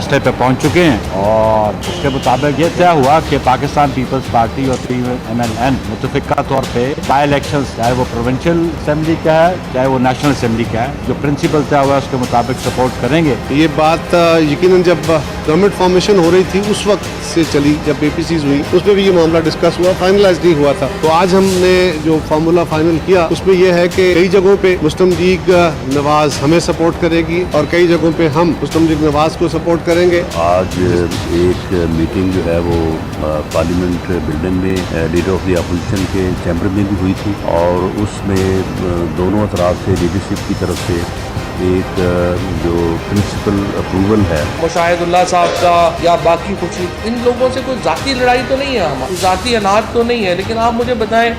फैसले पे पहुंच चुके हैं और उसके मुताबिक ये तय हुआ कि पाकिस्तान पीपल्स पार्टी और PMLN मुतफिका तौर पे बाई इलेक्शन, चाहे वो प्रोविंशियल असेंबली का है चाहे वो नेशनल असेंबली का है, जो प्रिंसिपल तय हुआ है उसके मुताबिक सपोर्ट करेंगे। ये बात यकीनन जब गवर्नमेंट फॉर्मेशन हो रही थी उस वक्त से चली, जब APCs हुई उसमें भी ये मामला डिस्कस हुआ, फाइनलाइज नहीं हुआ था। तो आज हमने जो फार्मूला फाइनल किया उसमें यह है कि कई जगहों पे मुस्लिम लीग नवाज हमें सपोर्ट करेगी और कई जगहों पे हम मुस्लिम लीग नवाज को सपोर्ट करेंगे। आज एक मीटिंग जो है वो पार्लियामेंट बिल्डिंग में लीडर ऑफ द अपोजिशन के चैम्बर में भी हुई थी और उसमें दोनों तरफ से लीडरशिप की तरफ से एक जो प्रिंसिपल अप्रूवल है, मुशाहिदुल्लाह साहब का या बाकी कुछ, इन लोगों से कोई जाती लड़ाई तो नहीं है, हमारी जाती अनाज तो नहीं है, लेकिन आप मुझे बताएं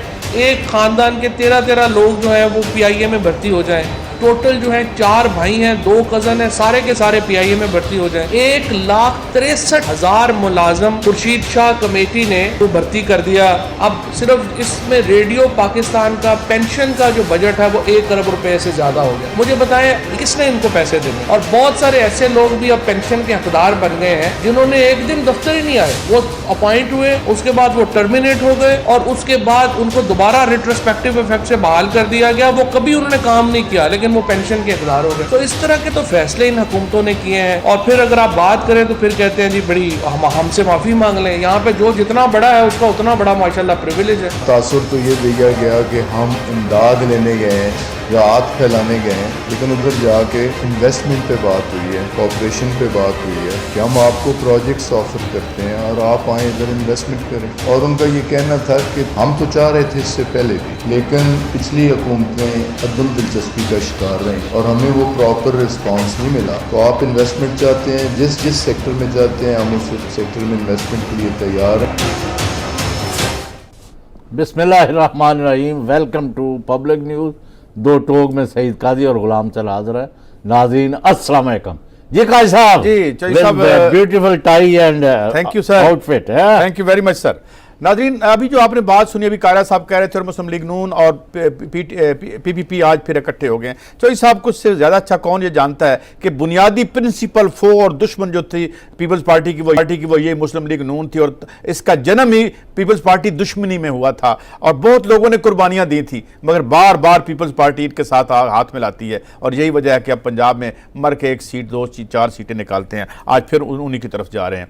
एक खानदान के 13 लोग जो है वो PIA में भर्ती हो जाएं, टोटल जो है 4 भाई हैं, 2 कज़न हैं, सारे के सारे PIA में भर्ती हो जाएं। 1,63,000 मुलाजम खुर्शीद शाह कमेटी ने वो भर्ती कर दिया। अब सिर्फ इसमें रेडियो पाकिस्तान का पेंशन का जो बजट है वो 1 अरब रुपए से ज्यादा हो गया। मुझे बताएं किसने इनको पैसे देने? और बहुत सारे ऐसे लोग भी अब पेंशन के हकदार बन गए हैं जिन्होंने एक दिन दफ्तर ही नहीं आए, वो अपॉइंट हुए, उसके बाद वो टर्मिनेट हो गए और उसके बाद उनको दोबारा रिट्रोस्पेक्टिव इफेक्ट से बहाल कर दिया गया। वो कभी उन्होंने काम नहीं किया लेकिन वो पेंशन के हकदार हो गए। तो इस तरह के तो फैसले इन हुकूमतों ने किए हैं और फिर अगर आप बात करें तो फिर कहते हैं जी बड़ी हमसे माफी मांग लें। यहाँ पे जो जितना बड़ा है उसका उतना बड़ा माशाल्लाह प्रिविलेज है। तासुर तो ये दिया गया कि हम इमदाद लेने गए हैं या हाथ फैलाने गए हैं, लेकिन उधर जाके इन्वेस्टमेंट पे बात हुई है, कॉपरेशन पे बात हुई है कि हम आपको प्रोजेक्ट्स ऑफर करते हैं और आप आए इधर इन्वेस्टमेंट करें। और उनका ये कहना था कि हम तो चाह रहे थे इससे पहले भी, लेकिन पिछली हुकूमतें अदम दिलचस्पी का शिकार रहीं और हमें वो प्रॉपर रिस्पॉन्स नहीं मिला। तो आप इन्वेस्टमेंट चाहते हैं, जिस सेक्टर में जाते हैं हम उस सेक्टर में इन्वेस्टमेंट के लिए तैयार हैं। बिस्मिल्लाहिर्रहमानिर्रहीम। Welcome to public news. दो टोक में सईद काजी और गुलाम चल हाजिर है। नाज़रीन अस्सलाम वालेकुम। जी काजी साहब, जी चौधरी साहब, beautiful tie and thank you sir, outfit है। Thank you very much sir. नाज़रीन, अभी जो आपने बात सुनी, अभी कारा साहब कह रहे थे और मुस्लिम लीग नून और PPP आज फिर इकट्ठे हो गए। चौधरी साहब को इससे ज़्यादा अच्छा कौन ये जानता है कि बुनियादी प्रिंसिपल फो और दुश्मन जो थी पीपल्स पार्टी की वो ये मुस्लिम लीग नून थी और इसका जन्म ही पीपल्स पार्टी दुश्मनी में हुआ था और बहुत लोगों ने कुर्बानियाँ दी थी, मगर बार बार पीपल्स पार्टी इनके साथ हाथ मिलाती है और यही वजह है कि अब पंजाब में मर के 1 सीट 2 सीट 4 सीटें निकालते हैं। आज फिर उन्हीं की तरफ जा रहे हैं।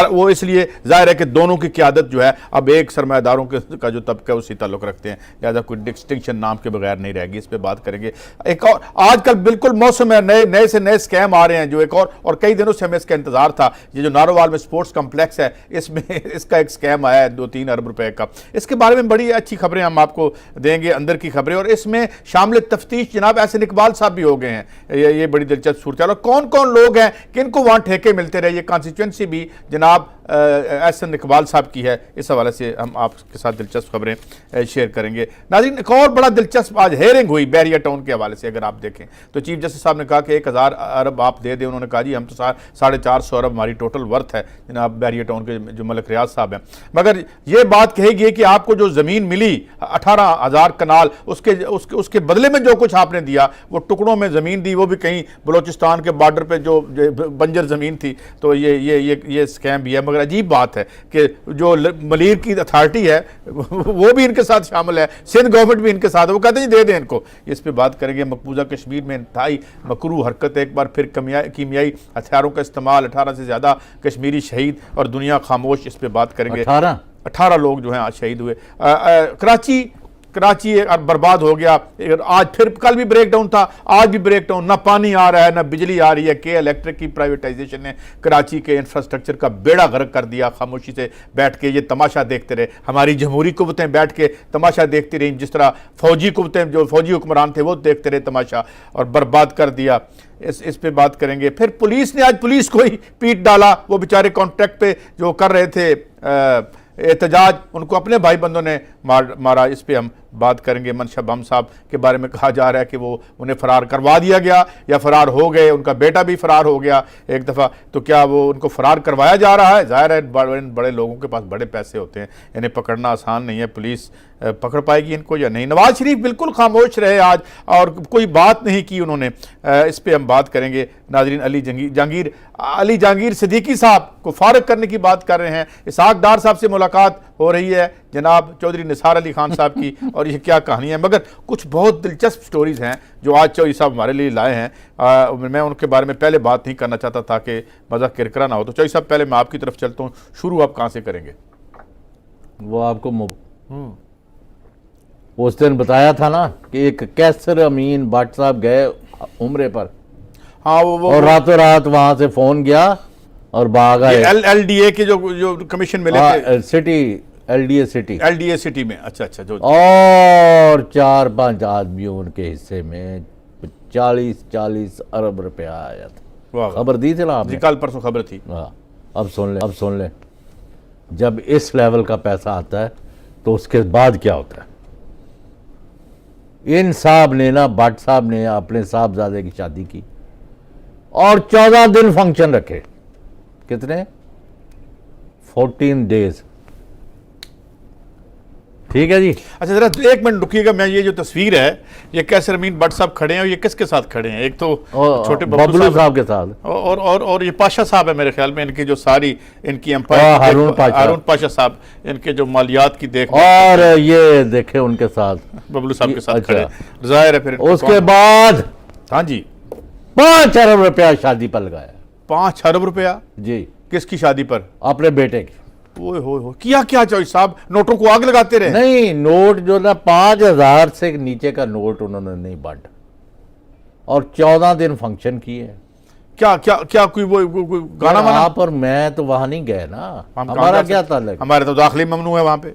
वो इसलिए जाहिर है कि दोनों की क़यादत जो है अब एक सरमायादारों का जो तबका है उससे ताल्लुक रखते हैं, लिहाजा कोई डिस्टिंक्शन नाम के बगैर नहीं रहेगी। इस पर बात करेंगे। एक और आजकल बिल्कुल मौसम है, नए से नए स्कैम आ रहे हैं जो एक और कई दिनों से हमें इसका इंतजार था। ये जो नारोवाल में स्पोर्ट्स कम्प्लेक्स है इसमें इसका एक स्कैम आया है 2-3 अरब रुपए का। इसके बारे में बड़ी अच्छी खबरें हम आपको देंगे, अंदर की खबरें, और इसमें शामिल तफ्तीश जनाब एहसन इकबाल साहब भी हो गए हैं। ये बड़ी दिलचस्प सूरत है। कौन कौन लोग हैं, किनको वहाँ ठेके मिलते रहे, ये कॉन्स्टिट्यूंसी भी जनाब एहसन इकबाल साहब की है। इस हवाले से हम आपके साथ दिलचस्प खबरें शेयर करेंगे। नाज़रीन, एक और बड़ा दिलचस्प आज हेयरिंग हुई बैरिया टाउन के हवाले से। अगर आप देखें तो चीफ जस्टिस साहब ने कहा कि 1000 अरब आप दे दें। उन्होंने कहा जी हम तो 450 अरब हमारी टोटल वर्थ है। जनाब बैरिया टाउन के जो मलिक रियाज साहब हैं, मगर ये बात कही गई कि आपको जो ज़मीन मिली 18,000 कनाल, उसके बदले में जो कुछ आपने दिया वो टुकड़ों में ज़मीन दी, वो भी कहीं बलोचिस्तान के बॉर्डर पर जो बंजर ज़मीन थी। तो ये स्कैम भी है। मगर अजीब बात है कि जो मलीर की अथॉरिटी है वो भी इनके साथ शामिल है, सिंध गवर्नमेंट भी इनके साथ है। वो कहते हैं दे दें इनको। इस पे बात करेंगे। मकबूजा कश्मीर में इंतहाई मकरू हरकत, एक बार फिर कीमियाई हथियारों का इस्तेमाल, 18 से ज़्यादा कश्मीरी शहीद और दुनिया खामोश। इस पे बात करेंगे। 18 लोग जो हैं आज शहीद हुए। कराची बर्बाद हो गया। आज फिर कल भी ब्रेक डाउन था, आज भी ब्रेक डाउन। ना पानी आ रहा है, ना बिजली आ रही है। के इलेक्ट्रिक की प्राइवेटाइजेशन ने कराची के इंफ्रास्ट्रक्चर का बेड़ा गर्क कर दिया। खामोशी से बैठ के ये तमाशा देखते रहे। हमारी जमहूरी कुव्वतें बैठ के तमाशा देखती रहीं, जिस तरह फौजी कुव्वतें, जो फौजी हुक्मरान थे वो देखते रहे तमाशा और बर्बाद कर दिया। इस पे बात करेंगे। फिर पुलिस ने आज पुलिस को ही पीट डाला। वो बेचारे कॉन्ट्रैक्ट पे जो कर रहे थे एहतजाज, उनको अपने भाई बंदों ने मारा, इस पे हम बात करेंगे। मनशा बम साहब के बारे में कहा जा रहा है कि वो उन्हें फरार करवा दिया गया या फरार हो गए, उनका बेटा भी फरार हो गया एक दफ़ा, तो क्या वो उनको फरार करवाया जा रहा है? ज़ाहिर है बड़े लोगों के पास बड़े पैसे होते हैं, इन्हें पकड़ना आसान नहीं है, पुलिस पकड़ पाएगी इनको या नहीं। नवाज शरीफ बिल्कुल खामोश रहे आज और कोई बात नहीं की उन्होंने, इस पे हम बात करेंगे। नाजरीन, अली जहांगीर सिद्दीकी साहब को फारिग करने की बात कर रहे हैं। इसहाक डार साहब से मुलाकात हो रही है जनाब चौधरी निसार अली खान साहब की, और ये क्या कहानी है, मगर कुछ बहुत दिलचस्प स्टोरीज़ हैं जो आज चौधरी साहब हमारे लिए लाए हैं। मैं उनके बारे में पहले बात नहीं करना चाहता ताकि मज़ा किरकिरा ना हो, तो चौधरी साहब पहले मैं आपकी तरफ चलता हूँ, शुरू आप कहाँ से करेंगे? वो आपको उस दिन बताया था ना कि एक कैसर अमीन भट्ट साहब गए उम्रे पर, हाँ वो और रातों रात वहां से फोन गया और भाग आए। LDA के जो कमीशन मिले थे, सिटी LDA सिटी में, अच्छा जो, और 4-5 आदमियों उनके हिस्से में 40 अरब रुपया आया था। खबर दी थी ना आपने? कल परसों खबर थी। हाँ, अब सुन ले, जब इस लेवल का पैसा आता है तो उसके बाद क्या होता है। इन साहब ने ना, भट्ट साहब ने अपने साहबजादे की शादी की और 14 दिन फंक्शन रखे। कितने? 14 डेज। ठीक है जी। अच्छा जरा एक मिनट रुकिएगा, मैं ये जो तस्वीर है, ये कैसर अमीन भट्ट साहब खड़े हैं और ये किसके साथ खड़े हैं? एक तो छोटे बबलू साहब के साथ, और ये पाशा साहब है मेरे ख्याल में, इनकी जो सारी इनकी एम्पायर, हारून पाशा साहब, इनके जो मालियात की देख, और ये देखे उनके साथ बबलू साहब के साथ खड़े, जाहिर है। फिर उसके बाद, हाँ जी, 5 अरब रुपया शादी पर लगाया। 5 अरब रुपया जी। किसकी शादी पर? अपने बेटे की। ओए हो, किया क्या चौधरी साहब? नोटों को आग लगाते रहे? नहीं, नोट जो ना 5000 से नीचे का नोट उन्होंने नहीं बांटा, और 14 दिन फंक्शन किए। क्या कोई वो गाना वाना? पर मैं तो वहां नहीं गया ना, हमारा क्या ताल्लुक? हमारे तो दाखिली ममनू है वहां पे।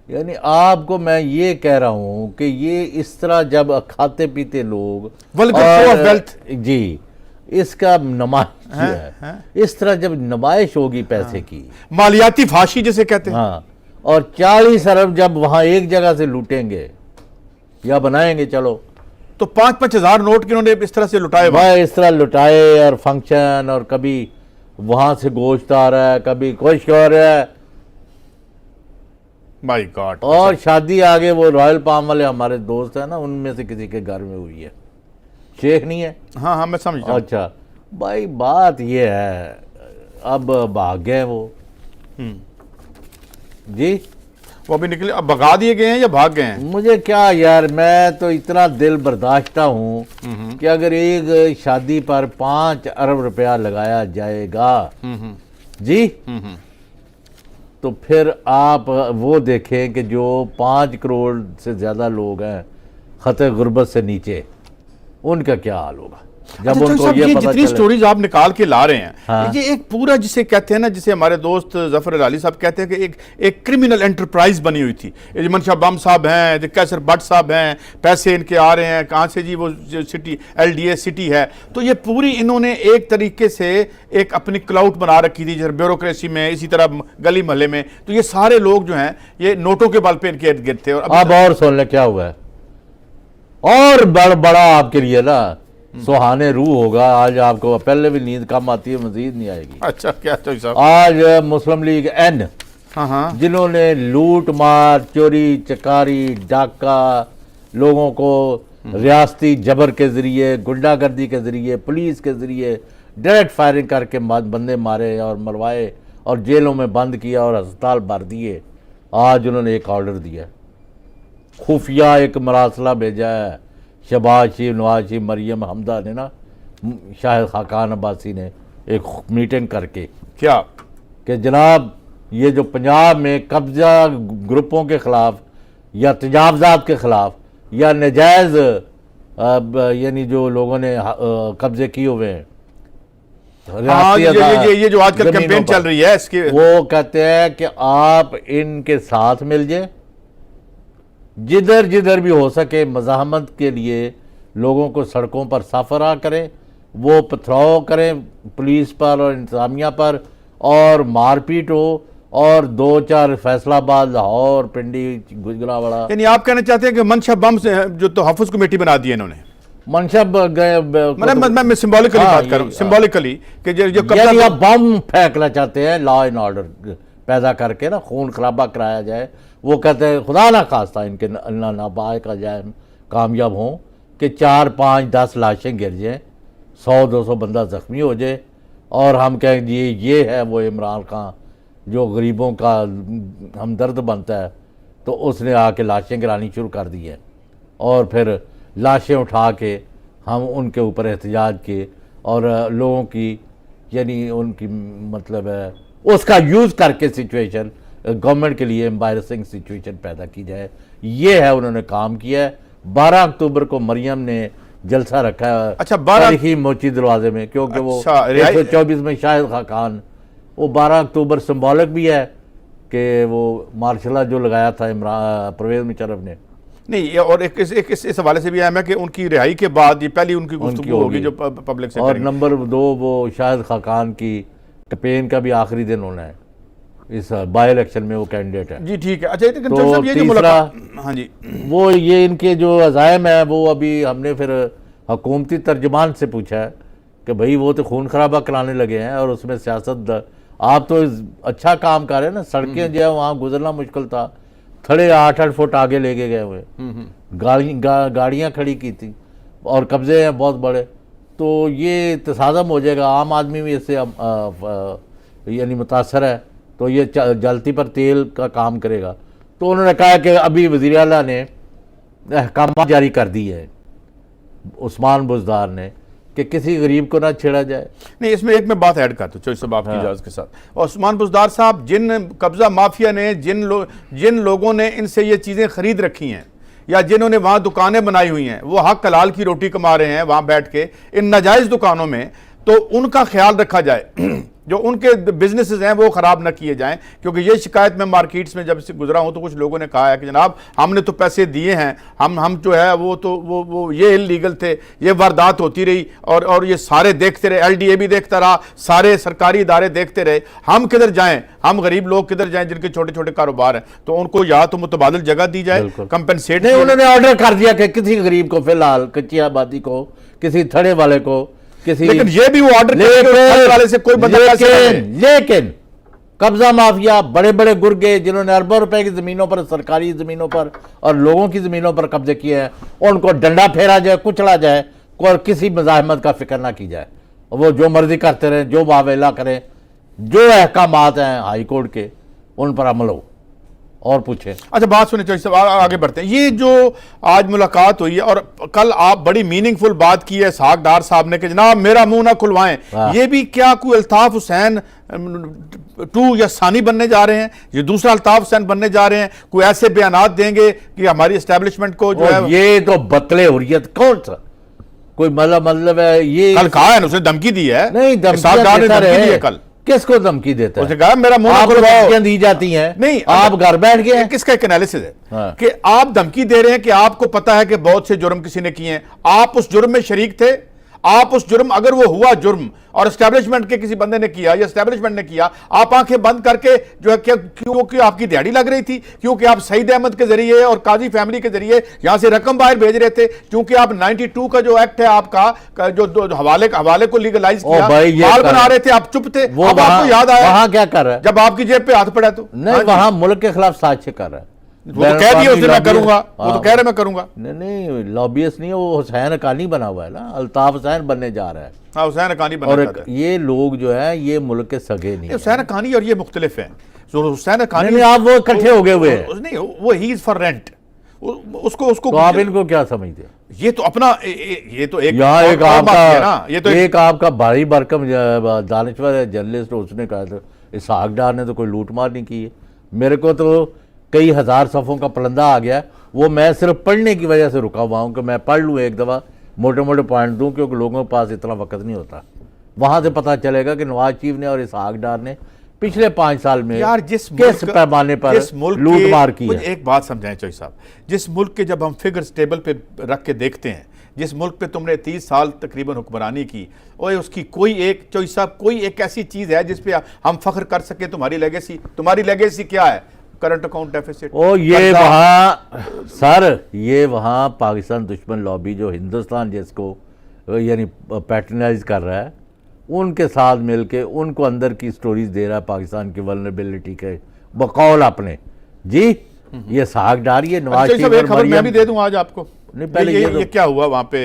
यानी आपको मैं ये कह रहा हूं कि ये इस तरह जब खाते पीते लोग वेल्थ जी, इसका नुमाइश है, इस तरह जब नुमाइश होगी पैसे की, मालियाती फाशी जिसे कहते हैं, हाँ, और 40 अरब जब वहां एक जगह से लूटेंगे या बनाएंगे, चलो, तो 5-5 हजार नोट किन्होंने इस तरह से लुटाए, भाई इस तरह लुटाए, और फंक्शन, और कभी वहां से गोश्त आ रहा है, कभी कुछ हो रहा है, माय गॉड। और शादी आगे वो रॉयल पाम वाले हमारे दोस्त है ना, उनमें से किसी के घर में हुई है, शेख नहीं है। हाँ मैं समझ। अच्छा भाई, बात ये है, अब भाग गए वो जी, वो भी निकले, अब भगा दिए गए हैं या भाग गए हैं? मुझे क्या यार, मैं तो इतना दिल बर्दाश्ता हूँ कि अगर एक शादी पर 5 अरब रुपया लगाया जाएगा जी, तो फिर आप वो देखें कि जो 5 करोड़ से ज़्यादा लोग हैं खतरे गुर्बत से नीचे, उनका क्या हाल होगा जब उनको ये पता जितनी स्टोरीज आप निकाल के ला रहे हैं, हाँ। ये एक पूरा जिसे कहते हैं ना, जिसे हमारे दोस्त जफर अली साहब कहते हैं कि एक क्रिमिनल एंटरप्राइज बनी हुई थी। ये मनशा बम साहब हैं, कैसर भट्ट साहब हैं, पैसे इनके आ रहे हैं कहाँ से जी, वो जो सिटी LDA सिटी है, तो ये पूरी इन्होंने एक तरीके से एक अपनी क्लाउड बना रखी थी ब्यूरोक्रेसी में, इसी तरह गली मोहल्ले में। तो ये सारे लोग जो हैं ये नोटों के बल पे इनके इर्द गिर्द थे। और सुन ले क्या हुआ है, और बड़ा आपके लिए ना सुहाने रूह होगा आज, आपको पहले भी नींद कम आती है, मजीद नहीं आएगी। अच्छा क्या चौधरी साहब? आज मुस्लिम लीग N, हाँ, जिन्होंने लूट मार, चोरी चकारी, डाका, लोगों को रियासती जबर के जरिए, गुंडागर्दी के जरिए, पुलिस के जरिए डायरेक्ट फायरिंग करके बंदे मारे और मरवाए और जेलों में बंद किया और अस्पताल भर दिए। आज उन्होंने एक ऑर्डर दिया, खुफिया एक मरासला भेजा है, शहबाज शरीफ, नवाज शरीफ, मरियम हमदा ने ना, शाहिद खाकान अब्बासी ने एक मीटिंग करके क्या कि जनाब ये जो पंजाब में कब्जा ग्रुपों के ख़िलाफ़ या तजावज़ात के ख़िलाफ़ या नजायज़ यानी जो लोगों ने कब्जे किए हुए हैं, हाँ, ये जो आजकल कैंपेन चल रही है इसके, वो कहते हैं कि आप इनके साथ मिल जाए, जिधर जिधर भी हो सके मज़ाहमत के लिए लोगों को सड़कों पर सफरा करें, वो पथराव करें पुलिस पर और इंतज़ामिया पर, और मारपीट हो, और 2-4 फैसलाबाद, लाहौर, पिंडी, गुजरावाड़ा। यानी आप कहना चाहते हैं कि मनशा बम से जो तहफ़्फ़ुज़ कमेटी बना दी है इन्होंने, मनशब गए मैं सिंबॉलिकली बात कर रहा हूँ, सिंबॉलिकली कि जो यानी आप बम फेंकना चाहते हैं, लॉ एंड ऑर्डर पैदा करके ना खून खराबा कराया जाए। वो कहते हैं खुदा ना खास्ता इनके नाबाए का जाए कामयाब हों कि 4, 5, 10 लाशें गिर जाएँ, 100-200 बंदा ज़ख्मी हो जाए और हम कहें ये है वो इमरान खान जो गरीबों का हमदर्द बनता है, तो उसने आके लाशें गिरानी शुरू कर दी है और फिर लाशें उठा के हम उनके ऊपर एहतजाज किए और लोगों की यानी उनकी मतलब है उसका यूज़ करके सिचुएशन गवर्नमेंट के लिए एम्बारसिंग सिचुएशन पैदा की जाए। ये है उन्होंने काम किया है। 12 अक्टूबर को मरियम ने जलसा रखा है, अच्छा, 12 तारीखी मोची दरवाजे में, क्योंकि वो अच्छा, 124 में शाहिद खान, वो 12 अक्टूबर सिंबॉलिक भी है कि वो मार्शल जो लगाया था परवेज़ मुशर्रफ ने। नहीं, और एक इस हवाले से भी आया मैं कि उनकी रिहाई के बाद ये पहली उनकी गुफ्तगू होगी जो पब्लिक से और करेंगे। नंबर 2 वो शाहिद खान की कैंपेन का भी आखिरी दिन होना है, इस बाई इलेक्शन में वो कैंडिडेट है। जी ठीक है। अच्छा, लेकिन तो साहब ये जो मुलाकात, हाँ जी, वो ये इनके जो अज़ायम है वो अभी हमने फिर हुकूमती तर्जमान से पूछा है कि भाई वो तो खून खराबा कराने लगे हैं और उसमें सियासत, आप तो अच्छा काम कर रहे हैं ना, सड़कें जो है वहाँ गुजरना मुश्किल था, थड़े 8-8 फुट आगे लेके गए हुए, गाड़ियाँ खड़ी की थी और कब्जे हैं बहुत बड़े, तो ये तसादम हो जाएगा, आम आदमी भी इससे यानी मुतासर है, तो ये जलती पर तेल का काम करेगा। तो उन्होंने कहा कि अभी वज़ीर आला ने अहकाम जारी कर दी है उस्मान बुज़दार ने कि किसी गरीब को ना छेड़ा जाए। नहीं, इसमें एक मैं बात ऐड करता हूँ चौधरी साहब आपकी इजाज़त के साथ। और उस्मान बुज़दार साहब, जिन कब्ज़ा माफिया ने जिन लोगों ने इनसे ये चीज़ें ख़रीद रखी हैं या जिन्होंने वहाँ दुकानें बनाई हुई हैं, वो हक हलाल की रोटी कमा रहे हैं वहाँ बैठ के इन नाजायज़ दुकानों में, तो उनका ख्याल रखा जाए, जो उनके बिजनेसेस हैं वो ख़राब ना किए जाएं। क्योंकि ये शिकायत मैं मार्केट्स में जब से गुजरा हूँ तो कुछ लोगों ने कहा है कि जनाब हमने तो पैसे दिए हैं, हम जो है वो ये इलीगल थे, ये वारदात होती रही और ये सारे देखते रहे, LDA भी देखता रहा, सारे सरकारी इदारे देखते रहे, हम किधर जाएं, हम गरीब लोग किधर जाएं जिनके छोटे छोटे कारोबार हैं, तो उनको या तो मुतबादिल जगह दी जाए, कंपनसेट। नहीं, उन्होंने ऑर्डर कर दिया कि किसी गरीब को फिलहाल कच्ची आबादी को, किसी थड़े वाले को, किसी, लेकिन ये भी वो ऑर्डर वाले से कोई बंदा, लेकिन कब्जा माफिया, बड़े बड़े गुर्गे जिन्होंने अरबों रुपए की जमीनों पर, सरकारी जमीनों पर और लोगों की जमीनों पर कब्जे किए हैं, उनको डंडा फेरा जाए, कुचला जाए और किसी मज़ाहमत का फिक्र ना की जाए, वो जो मर्जी करते रहें, जो वावेला करें, जो अहकामात हैं हाई कोर्ट के उन पर अमल हो और पूछे। अच्छा, बात सुने चौधरी साहब, आगे बढ़ते हैं। ये जो आज मुलाकात हुई है और कल आप बड़ी मीनिंगफुल बात की है इसहाक डार साहब ने कि जनाब मेरा मुंह ना खुलवाएं, ये भी क्या कोई अल्ताफ हुसैन 2 या सानी बनने जा रहे हैं, ये दूसरा अल्ताफ हुसैन बनने जा रहे हैं, कोई ऐसे बयानात देंगे कि हमारी एस्टेब्लिशमेंट को जो है, ये तो बतले हुर्रियत कौन सा कोई मतलब है, ये कल कहा है उसने धमकी दी है, नहीं, इसहाक डार ने धमकी दी है कल, किसको धमकी देता है? उसने कहा मेरा मुंह दी जाती हैं, नहीं आप घर बैठ गए। किसका एक एनालिसिस है कि आप धमकी दे रहे हैं कि आपको पता है कि बहुत से जुर्म किसी ने किए हैं, आप उस जुर्म में शरीक थे, आप उस जुर्म, अगर वो हुआ जुर्म और एस्टेब्लिशमेंट के किसी बंदे ने किया या एस्टेब्लिशमेंट ने किया, आप आंखें बंद करके जो है क्योंकि आपकी दिहाड़ी लग रही थी, क्योंकि आप सईद अहमद के जरिए और काजी फैमिली के जरिए यहां से रकम बाहर भेज रहे थे, क्योंकि आप 92 का जो एक्ट है आपका जो हवाले को लीगलाइज किया, माल बना रहे थे, आप चुप थे, वो आपको याद आया वहां क्या कर रहा है जब आपकी जेब पे हाथ पड़ा? तो नहीं, वहां मुल्क के खिलाफ साजिश कर रहा है, वो तो कह दिया उसने मैं करूंगा, वो तो कह रहे मैं करूंगा। नहीं, लॉबियस्ट नहीं है वो, हुसैन हकानी बना हुआ है ना, अल्ताफ हुसैन बनने जा रहा है। हाँ, हुसैन हकानी बनना चाहता है। ये लोग जो है ये मुल्क के सगे नहीं, हुसैन हकानी और ये मुख्तलिफ हैं। हुसैन हकानी नहीं, आप वो इकट्ठे हो गए हुए हैं, नहीं, वो ही इज फॉर रेंट, उसको तो आप इनको क्या समझते हैं? ये तो अपना ये तो एक यहाँ एक आपका, ये तो एक आपका भारी भरकम दानिश्वर है, जर्नलिस्ट, उसने कहा था इसहाक डार ने तो कोई लूट मार नहीं की है। मेरे को तो कई हज़ार सफ़ों का पलंदा आ गया, वो मैं सिर्फ पढ़ने की वजह से रुका हुआ हूँ कि मैं पढ़ लूँ एक दफ़ा, मोटे मोटे पॉइंट दूँ, क्योंकि लोगों के पास इतना वक्त नहीं होता। वहाँ से पता चलेगा कि नवाज शरीफ ने और इसहाक डार ने पिछले 5 साल में यार किस पैमाने पर लूट मार की है। एक बात समझाएं चौधरी साहब, जिस मुल्क के जब हम फिगर्स टेबल पे रख के देखते हैं जिस मुल्क पे तुमने 30 साल तकरीबन हुक्मरानी की, और उसकी कोई एक चौधरी साहब कोई एक ऐसी चीज़ है जिस पे हम फख्र कर सकें? तुम्हारी लेगेसी क्या है? Current account deficit? ओ ये वहाँ सर, ये वहाँ पाकिस्तान दुश्मन लॉबी जो हिंदुस्तान जिसको यानी पैटर्नाइज कर रहा है, उनके साथ मिलके उनको अंदर की स्टोरीज दे रहा है पाकिस्तान की वल्नरेबिलिटी के बकौल अपने। जी ये साग डालिए नवाज शरीफ एक खबर मैं भी दे दूं आज आपको। नहीं पहले ये क्या हुआ वहाँ पे,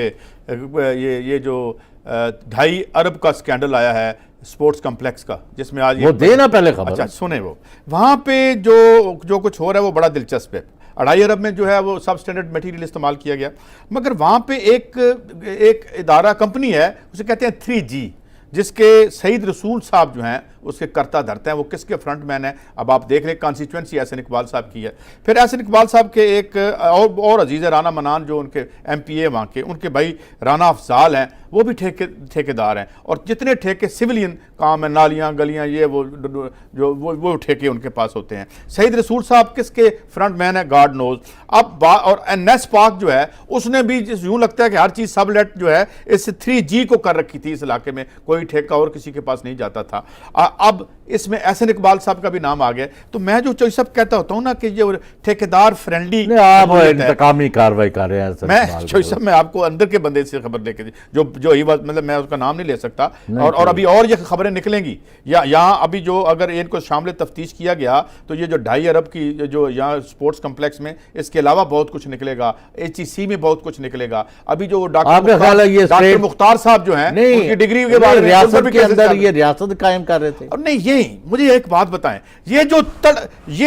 ये जो 2.5 अरब का स्कैंडल आया है स्पोर्ट्स कॉम्प्लेक्स का, जिसमें आज वो देना पहले खबर। अच्छा सुने, वो वहाँ पे जो कुछ हो रहा है वो बड़ा दिलचस्प है। 2.5 अरब में जो है वो सब स्टैंडर्ड मटेरियल इस्तेमाल किया गया, मगर वहाँ पे एक इदारा कंपनी है, उसे कहते हैं 3G, जिसके सईद रसूल साहब जो हैं उसके करता धरते हैं। वो किसके फ्रंट मैन है? अब आप देख लें, कॉन्स्टिट्यूंसी एहसन इकबाल साहब की है। फिर एहसन इकबाल साहब के एक और अजीज़ राना मनान जो उनके MPA वहाँ के, उनके भाई राना अफजाल हैं, वो भी ठेकेदार हैं। और जितने ठेके सिविलियन काम है, नालियाँ गलियाँ ये वो ठेके उनके पास होते हैं। सईद रसूल साहब किसके फ्रंट मैन है? God knows. अब और NS पाक जो है उसने भी यूँ लगता है कि हर चीज़ सबलेट जो है इस 3G को कर रखी थी इस इलाके में, कोई ठेका और किसी के पास नहीं जाता था। अब इसमें एहसन इकबाल साहब का भी नाम आ गया। तो मैं जो चौधरी साहब कहता होता हूँ ना कि ये ठेकेदार फ्रेंडली, आप इंतकामी कार्रवाई कर रहे हैं। मैं चौधरी साहब मैं आपको अंदर के बंदे से खबर लेके जो ही बात, मतलब मैं उसका नाम नहीं ले सकता, और अभी और ये खबरें निकलेंगी यहाँ अभी जो अगर इनको शामिल तफ्तीश किया गया तो ये जो 2.5 अरब की जो यहाँ स्पोर्ट्स कम्प्लेक्स में, इसके अलावा बहुत कुछ निकलेगा, HEC में बहुत कुछ निकलेगा। अभी जो डॉक्टर मुख्तार साहब जो हैं उनकी डिग्री के बारे में रियासत के अंदर ये रियासत कायम कर रहे थे। और नहीं, यही मुझे एक बात बताएं, ये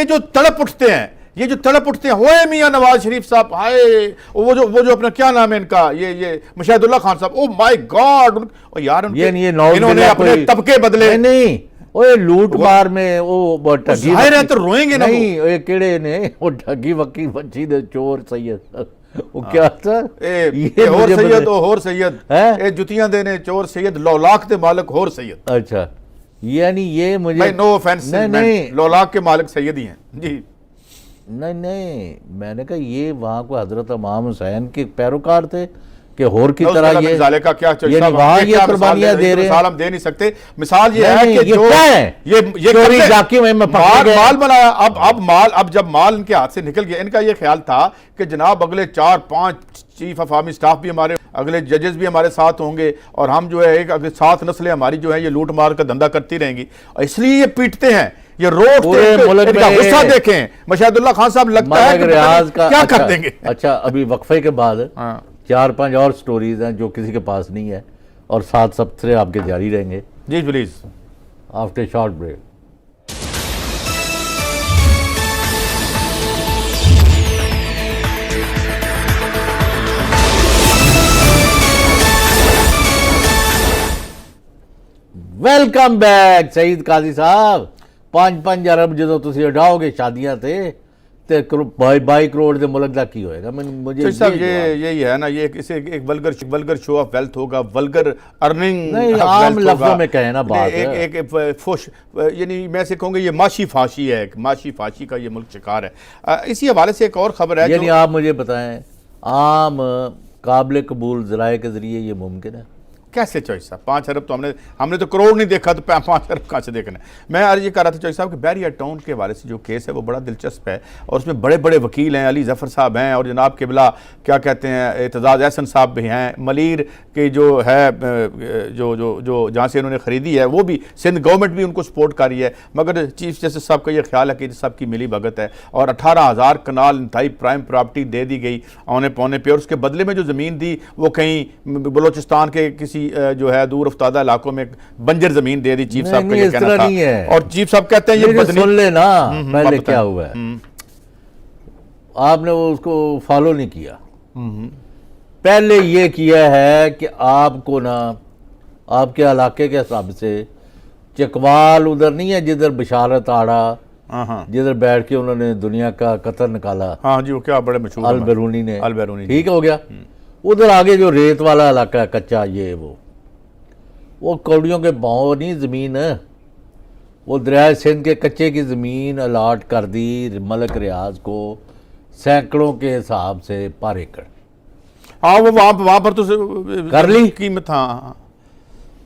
जो तड़प उठते हैं होए मियां नवाज शरीफ साहब, हाय वो जो अपना क्या नाम है इनका, ये मुशाहिदुल्लाह खान साहब, ओ माय गॉड यार, इन्होंने अपने तबके बदले। नहीं ओए लूट मार में वो ठगी है तो रोएंगे ना। नहीं ओए केड़े ने वो ठगी वक्की बच्ची दे चोर सैयद वो क्या था ये होर सैयद, ओ होर सैयद ए जुतियां देने चोर सैयद, लौलाक दे मालिक होर सैयद। अच्छा यानी ये मुझे नो ऑफेंस, नहीं लौलाक के मालिक सैयद ही हैं जी। नहीं मैंने कहा ये वहाँ को हजरत इमाम हुसैन के पैरोकार थे कि होर की तरह ये जाले का क्या वहाँ ये कुर्बानियां दे रहे हैं। मिसाल हम दे नहीं सकते। मिसाल ये है कि जो ये चोरी जाकी में माल बनाया, अब जब माल इनके हाथ से निकल गया, इनका ये ख्याल था कि जनाब अगले 4-5 चीफ ऑफ आर्मी स्टाफ भी हमारे, अगले जजेस भी हमारे साथ होंगे, और हम जो है अगले 7 नस्लें हमारी जो है ये लूट मार का धंधा करती रहेंगी, इसलिए ये पीटते हैं, ये रोड इनका गुस्सा देखें। मुशाहिदुल्लाह खान साहब लगता है कि रियाज का क्या कर देंगे। अच्छा अभी वक्फे के बाद 4-5 और स्टोरीज हैं जो किसी के पास नहीं है, और 7 सप्ताह आपके जारी रहेंगे। जी please, after short break. Welcome back Saeed Qazi साहब। 5-5 अरब जो तुसी उठाओगे शादियां ते 22 करोड़ के मुल्क का की होएगा। मुझे साहब यही है ना, ये इसे एक वल्गर शो ऑफ वेल्थ होगा, वल्गर अर्निंग नहीं, आम लफ्जों में कहे ना बात एक फुश, यानी मैं से कहूँगा ये माशी फाशी है, माशी फाशी का ये मुल्क शिकार है। इसी हवाले से एक और खबर है, यानी आप मुझे बताएं आम काबिल कबूल ज़राए के ज़रिए ये मुमकिन है कैसे? चॉइस साहब 5 अरब तो हमने तो करोड़ नहीं देखा, तो 5 अरब कहाँ से देखना है? मैं अर्ज ये कर रहा था चॉइस साहब कि बैरियर टाउन के हवाले से जो केस है वो बड़ा दिलचस्प है, और उसमें बड़े बड़े वकील हैं, अली जफ़र साहब हैं, और जनाब किबला क्या कहते हैं एतजाज़ एहसन साहब भी हैं, मलीर के जो है जो जहाँ से इन्होंने ख़रीदी है वो भी सिंध गवर्नमेंट भी उनको सपोर्ट कर रही है, मगर चीफ जस्टिस साहब का ये ख्याल है कि सब की मिली भगत है, और 18,000 कनाल इंतहाई प्राइम प्रॉपर्टी दे दी गई औने पौने पे, और उसके बदले में जो ज़मीन दी वो कहीं बलोचिस्तान के किसी जो है दूर अफ्तादा इलाकों में बंजर जमीन दे दी। चीफ साहब का ये कहना था, और चीफ साहब कहते हैं ये सुन लेना पहले क्या हुआ है, आपने वो उसको फॉलो नहीं किया। पहले ये किया है कि आपको ना आपके इलाके के हिसाब से चकवाल उधर नहीं है जिधर बशारत आड़ा, जिधर बैठ के उन्होंने दुनिया का कतर निकाला। हाँ जी, वो क्या बड़े मशहूर अल बैरूनी ने, अल बैरूनी, ठीक हो गया। उधर आगे जो रेत वाला इलाका है कच्चा, ये वो कौड़ियों के भाव नहीं ज़मीन है, वो दरिया सिंध के कच्चे की ज़मीन अलाट कर दी मलक रियाज को सैकड़ों के हिसाब से पर एकड़। हाँ वो वहां पर तो कर ली कीमत, हाँ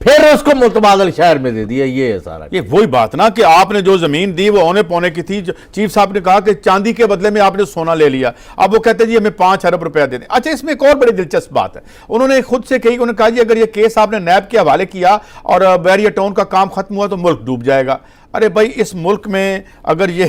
फिर उसको मुतबादल शहर में दे दिया। ये है सारा। ये वही बात ना कि आपने जो जमीन दी वो औने पौने की थी। चीफ साहब ने कहा कि चांदी के बदले में आपने सोना ले लिया, अब वो कहते जी हमें 5 अरब रुपया दे दें। अच्छा, इसमें एक और बड़ी दिलचस्प बात है, उन्होंने खुद से कही, उन्होंने कहा जी अगर ये केस आपने नैब के हवाले किया और बैरियर टाउन का काम खत्म हुआ तो मुल्क डूब जाएगा। अरे भाई, इस मुल्क में अगर ये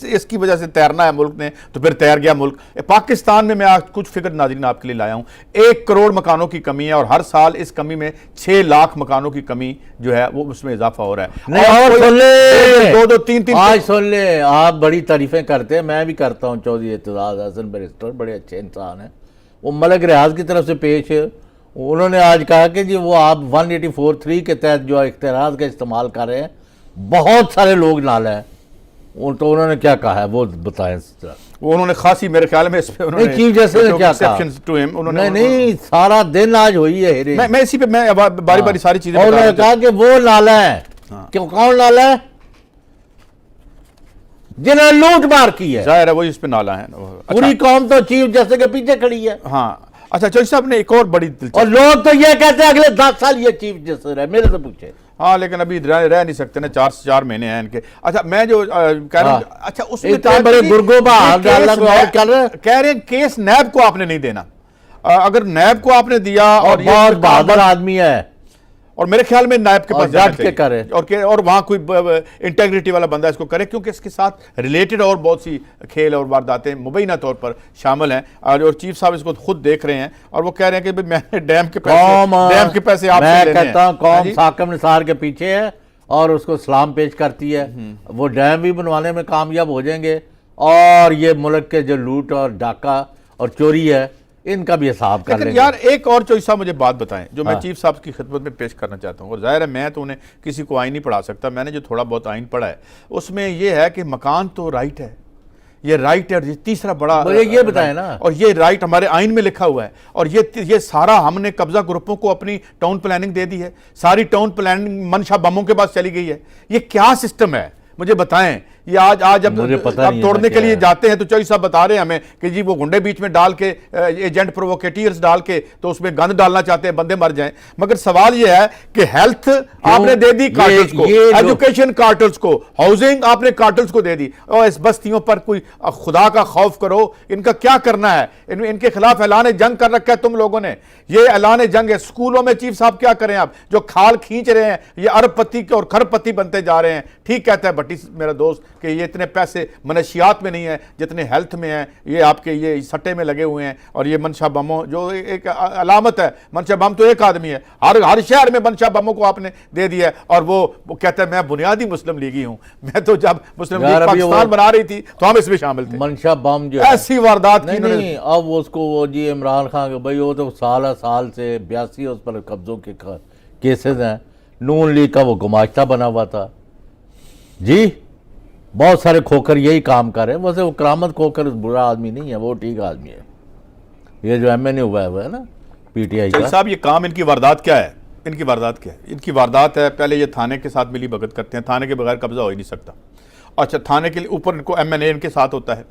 इसकी वजह से तैरना है मुल्क ने, तो फिर तैर गया मुल्क। पाकिस्तान में मैं आज कुछ फिगर नाज़रीन आपके लिए लाया हूँ। 1 करोड़ मकानों की कमी है और हर साल इस कमी में 6 लाख मकानों की कमी जो है वो उसमें इजाफा हो रहा है। और सुन ले, 2 3 आज सुन ले, आप बड़ी तारीफें करते हैं, मैं भी करता हूँ। चौधरी एतजाज हसन बैरिस्टर बड़े अच्छे इंसान हैं। वो मलिक रियाज की तरफ से पेश, उन्होंने आज कहा कि जी वो आप 184(3) के तहत जो इख्तियारात का इस्तेमाल कर रहे हैं, बहुत सारे लोग नाला है। तो उन्होंने क्या कहा है वो बताएं। वो उन्होंने खासी, मेरे ख्याल में इस पे उन्होंने चीफ जस्टिस ने क्या कहा, उन्होंने नहीं सारा दिन आज हुई है। मैं इसी पे मैं बारी बारी सारी चीजें और उन्होंने कहा कि वो नाला है, क्यों, कौन नाला है, जिन्होंने लूट मार की है, जाहिर है वो इस पे नाला है। पूरी कौम तो चीफ जस्टिस के पीछे खड़ी है। हाँ अच्छा, चौधरी साहब ने एक और बड़ी और लोग तो ये कहते हैं अगले 10 साल ये चीफ जस्टिस है, मेरे से पूछे। हाँ, लेकिन अभी रह नहीं सकते ना, 4 महीने हैं इनके। अच्छा, मैं जो कह रहा हूँ, अच्छा उसमें इतने बड़े गुरगोबा कह रहे हैं केस नैब को आपने नहीं देना। अगर नैब को आपने दिया, और बहुत बहादुर आदमी है, और मेरे ख्याल में नायब के पास डट के करे, और वहां कोई इंटेग्रिटी वाला बंदा इसको करे, क्योंकि इसके साथ रिलेटेड और बहुत सी खेल और वारदातें मुबैना तौर पर शामिल हैं। और चीफ साहब इसको खुद देख रहे हैं और वो कह रहे हैं कि मैंने डैम के पैसे आपसे लेने हैं। मैं कहता हूं कौम साकिब निसार के पीछे है और उसको सलाम पेश करती है। वो डैम भी बनवाने में कामयाब हो जाएंगे और ये मुल्क के जो लूट और डाका और चोरी है इनका भी हिसाब कर लेंगे। यार एक और चौधरी साहब मुझे बात बताएं जो मैं चीफ साहब की खिदमत में पेश करना चाहता हूँ। और जाहिर है मैं तो उन्हें किसी को आइन नहीं पढ़ा सकता, मैंने जो थोड़ा बहुत आइन पढ़ा है उसमें यह है कि मकान तो राइट है, ये राइट है, और ये तीसरा बड़ा ये बताएं ना, और ये राइट हमारे आइन में लिखा हुआ है। और ये सारा हमने कब्जा ग्रुपों को अपनी टाउन प्लानिंग दे दी है, सारी टाउन प्लानिंग मनशा बमों के पास चली गई है। ये क्या सिस्टम है मुझे बताएं। ये आज अब तोड़ने के लिए जाते हैं तो चौधरी साहब बता रहे हैं हमें कि जी वो गुंडे बीच में डाल के एजेंट प्रोवोकेटर्स डाल के तो उसमें गंद डालना चाहते हैं, बंदे मर जाएं। मगर सवाल ये है कि हेल्थ आपने दे दी कार्टल्स को, एजुकेशन कार्टल्स को, हाउसिंग आपने कार्टल्स को दे दी, और इस बस्तियों पर कोई खुदा का खौफ करो। इनका क्या करना है? इनके खिलाफ ऐलान जंग कर रखा है तुम लोगों ने, ये ऐलान जंग है। स्कूलों में चीफ साहब क्या करें आप, जो खाल खींच रहे हैं ये अरबपति और खरबपति बनते जा रहे हैं। ठीक कहता है भट्टी मेरा दोस्त कि ये इतने पैसे मनशियात में नहीं है जितने हेल्थ में हैं, ये आपके ये सट्टे में लगे हुए हैं। और ये मनशा बमों जो एक अलामत है, मनशा बम तो एक आदमी है, हर शहर में मनशा बमों को आपने दे दिया है। और वो कहता है मैं बुनियादी मुस्लिम लीगी हूं, मैं तो जब मुस्लिम लीग पाकिस्तान बना रही थी तो हम इसमें शामिल थे। मनशा बम जो ऐसी वारदात की नहीं, अब उसको वो जी इमरान खान के भाई वो तो साल से 82 उस पर कब्जों के केसेस हैं। नून लीग का वो गुमाश्ता बना हुआ था जी, बहुत सारे खोकर यही काम कर रहे हैं। वैसे वो करामत खोकर बुरा आदमी नहीं है, वो ठीक आदमी है। ये जो MNA हुआ है ना PTI का साहब, ये काम इनकी वारदात क्या है? इनकी वारदात क्या है? इनकी वारदात है पहले ये थाने के साथ मिली भगत करते हैं, थाने के बगैर कब्जा हो ही नहीं सकता। अच्छा, थाने के ऊपर इनको MNA इनके साथ होता है।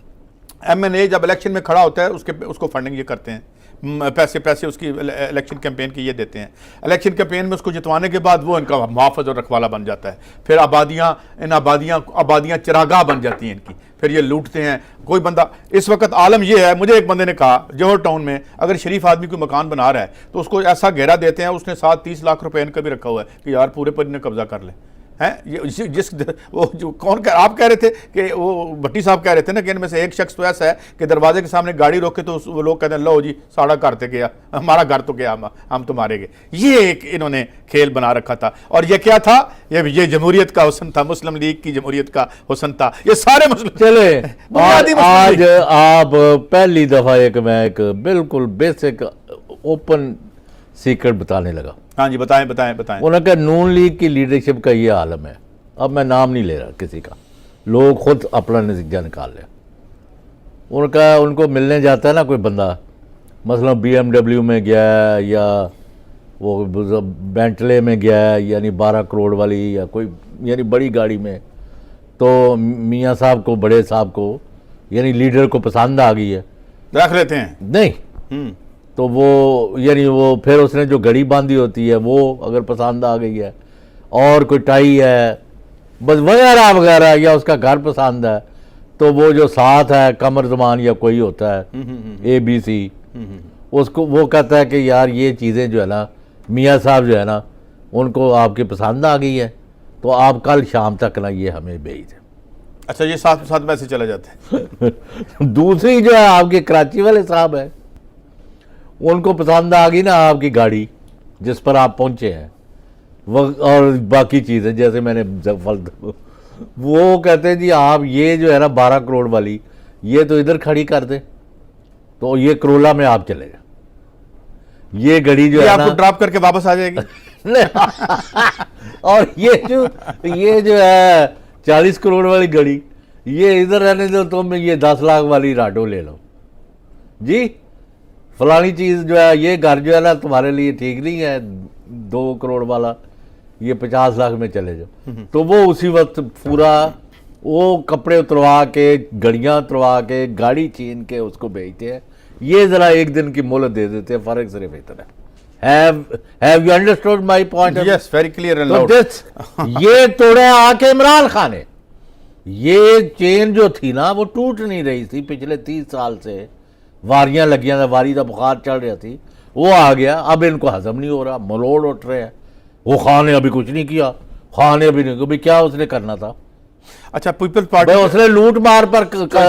MNA जब इलेक्शन में खड़ा होता है उसको फंडिंग ये करते हैं, पैसे उसकी इलेक्शन कैंपेन के ये देते हैं। इलेक्शन कैंपेन में उसको जितवाने के बाद वो इनका मुहाफ़िज़ और रखवाला बन जाता है। फिर आबादियाँ चिरागाह बन जाती हैं इनकी, फिर ये लूटते हैं। कोई बंदा इस वक्त आलम ये है, मुझे एक बंदे ने कहा जौहर टाउन में अगर शरीफ आदमी कोई मकान बना रहा है तो उसको ऐसा घेरा देते हैं, उसने साथ 30 लाख रुपए इनका भी रखा हुआ है कि यार पूरे पर इन्हें कब्जा कर ले हैं। ये जिस वो जो आप कह रहे थे कि वो भट्टी साहब कह रहे थे ना कि इनमें से एक शख्स तो ऐसा है कि दरवाजे के सामने गाड़ी रोके तो वो लोग कहते हैं लो जी साड़ा घर तो गया, हमारा घर तो गया, हम तो मारे गए। ये एक इन्होंने खेल बना रखा था। और ये क्या था? ये जमहूरियत का हुस्न था, मुस्लिम लीग की जमहूरियत का हुस्न था। ये सारे मुस्लिम चले आज आप पहली दफा एक बिल्कुल बेसिक ओपन सीक्रेट बताने लगा। हाँ जी, बताएं। उन्होंने कहा नून लीग की लीडरशिप का ये आलम है। अब मैं नाम नहीं ले रहा किसी का, लोग खुद अपना नतीजा निकाल लें। उनका उनको मिलने जाता है ना कोई बंदा, मसलन BMW में गया या वो बेंटले में गया यानी 12 करोड़ वाली या कोई यानी बड़ी गाड़ी में, तो मियाँ साहब को, बड़े साहब को यानी लीडर को पसंद आ गई है, रख लेते हैं। नहीं तो वो यानी वो फिर उसने जो घड़ी बांधी होती है वो अगर पसंद आ गई है, और कोई टाई है बस वगैरह वगैरह, या उसका घर पसंद है, तो वो जो साथ है कमर जमान या कोई होता है ABC, उसको वो कहता है कि यार ये चीज़ें जो है ना मियाँ साहब जो है ना उनको आपकी पसंद आ गई है, तो आप कल शाम तक ना ये हमें भेज दें। अच्छा, ये साथ साथ में ऐसे चले जाते हैं। दूसरी जो है आपके कराची वाले साहब है, उनको पसंद आ गई ना आपकी गाड़ी जिस पर आप पहुंचे हैं, वो और बाकी चीज़ें जैसे मैंने वो कहते हैं जी आप ये जो है ना 12 करोड़ वाली ये तो इधर खड़ी कर दें, तो ये करोला में आप चले जाए, ये गाड़ी जो ये है ना आपको ड्रॉप करके वापस आ जाएगी। और ये जो है 40 करोड़ वाली गाड़ी ये इधर रहने दो, तुम ये 10 लाख वाली राडो ले लो जी, फलानी चीज़ जो है ये घर जो है ना तुम्हारे लिए ठीक नहीं है 2 करोड़ वाला, ये 50 लाख में चले जाओ। तो वो उसी वक्त पूरा वो कपड़े उतरवा के, घड़ियाँ उतरवा के, गाड़ी छीन के उसको बेचते हैं। ये जरा एक दिन की मोहलत दे देते हैं, फर्क सिर्फ इतना है। Have you understood my point? Yes, very clear and तो लाउड। ये तोड़े आके इमरान खान ने, ये चेन जो थी ना वो टूट नहीं रही थी पिछले 30 साल से, वारियां लगियां था, वारी का बुखार चढ़ रही थी, वो आ गया, अब इनको हजम नहीं हो रहा, मरोड़ उठ रहे हैं। वो खान ने अभी कुछ नहीं किया, खान ने अभी नहीं, अभी क्या उसने करना था? अच्छा, पीपल्स पार्टी उसने लूट मार पर